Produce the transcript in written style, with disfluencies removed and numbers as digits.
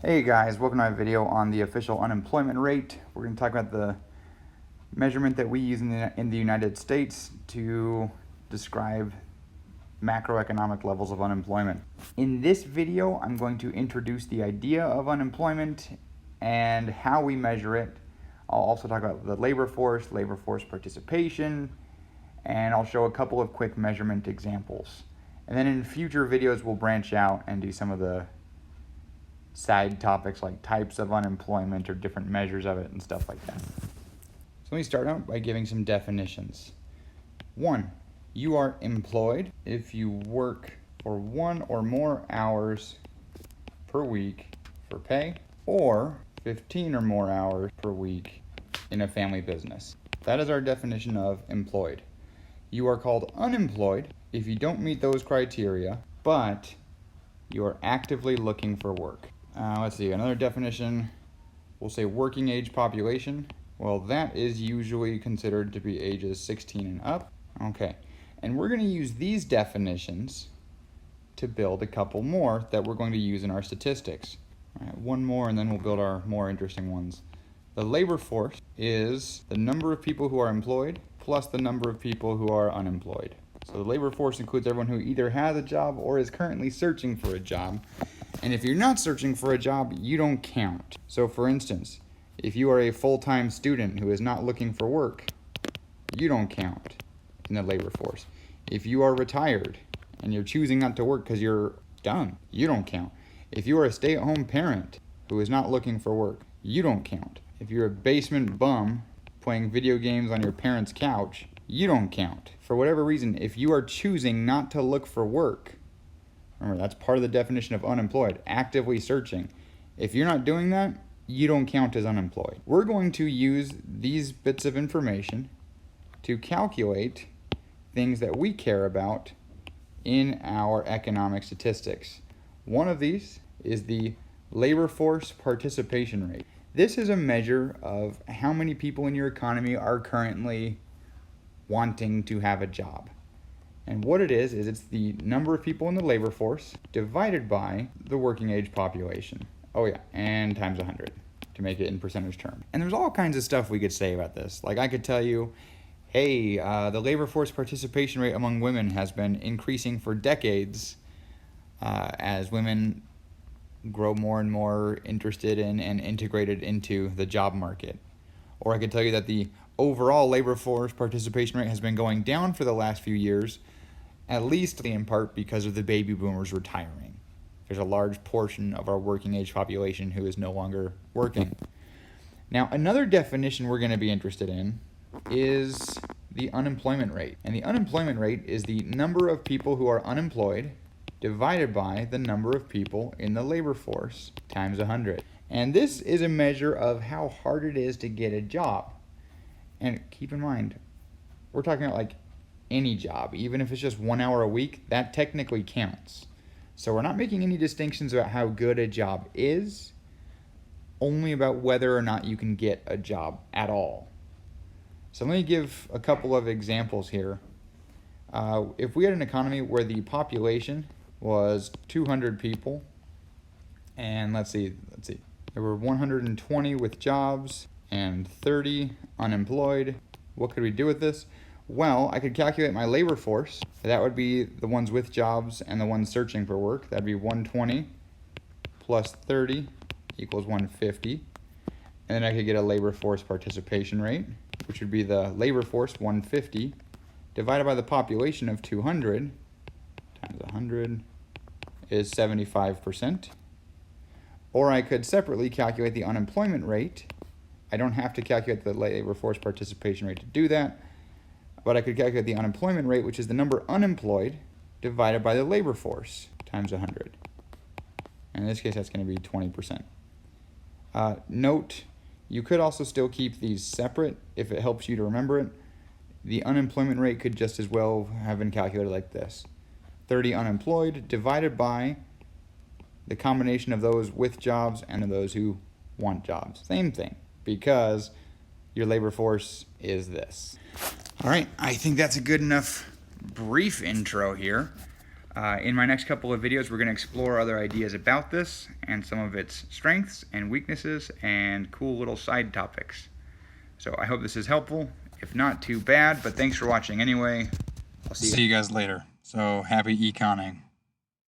Hey guys, welcome to my video on the official unemployment rate. We're going to talk about the measurement that we use in the United States to describe macroeconomic levels of unemployment. In this video, I'm going to introduce the idea of unemployment and how we measure it. I'll also talk about the labor force participation, and I'll show a couple of quick measurement examples. And then in future videos, we'll branch out and do some of the side topics like types of unemployment or different measures of it and stuff like that. So let me start out by giving some definitions. 1, you are employed if you work for 1 or more hours per week for pay, or 15 or more hours per week in a family business. That is our definition of employed. You are called unemployed if you don't meet those criteria, but you are actively looking for work. Let's see, another definition, we'll say working age population. Well, that is usually considered to be ages 16 and up. Okay, and we're going to use these definitions to build a couple more that we're going to use in our statistics. All right, one more and then we'll build our more interesting ones. The labor force is the number of people who are employed plus the number of people who are unemployed. So the labor force includes everyone who either has a job or is currently searching for a job. And if you're not searching for a job, you don't count. So for instance, if you are a full-time student who is not looking for work, you don't count in the labor force. If you are retired and you're choosing not to work because you're done, you don't count. If you are a stay-at-home parent who is not looking for work, you don't count. If you're a basement bum playing video games on your parents' couch, you don't count. For whatever reason, if you are choosing not to look for work, remember, that's part of the definition of unemployed, actively searching. If you're not doing that, you don't count as unemployed. We're going to use these bits of information to calculate things that we care about in our economic statistics. One of these is the labor force participation rate. This is a measure of how many people in your economy are currently wanting to have a job. And what it is it's the number of people in the labor force divided by the working age population. Oh yeah, and times 100 to make it in percentage terms. And there's all kinds of stuff we could say about this. Like I could tell you, hey, the labor force participation rate among women has been increasing for decades as women grow more and more interested in and integrated into the job market. Or I could tell you that the overall labor force participation rate has been going down for the last few years, at least in part because of the baby boomers retiring. There's a large portion of our working age population who is no longer working. Now, another definition we're going to be interested in is the unemployment rate. And the unemployment rate is the number of people who are unemployed divided by the number of people in the labor force times 100. And this is a measure of how hard it is to get a job. And keep in mind, we're talking about like any job, even if it's just 1 hour a week, that technically counts. So we're not making any distinctions about how good a job is, only about whether or not you can get a job at all. So let me give a couple of examples here. If we had an economy where the population was 200 people, and let's see, there were 120 with jobs and 30 unemployed. What could we do with this? Well, I could calculate my labor force. That would be the ones with jobs and the ones searching for work. That'd be 120 plus 30 equals 150. And then I could get a labor force participation rate, which would be the labor force, 150, divided by the population of 200 times 100 is 75%. Or I could separately calculate the unemployment rate. I don't have to calculate the labor force participation rate to do that, but I could calculate the unemployment rate, which is the number unemployed divided by the labor force times 100. And in this case, that's going to be 20%. Note, you could also still keep these separate if it helps you to remember it. The unemployment rate could just as well have been calculated like this. 30 unemployed divided by the combination of those with jobs and of those who want jobs. Same thing, because your labor force is this. All right, I think that's a good enough brief intro here. In my next couple of videos, we're going to explore other ideas about this and some of its strengths and weaknesses and cool little side topics. So I hope this is helpful. If not, too bad, but thanks for watching anyway. I'll see you guys later. So happy econing.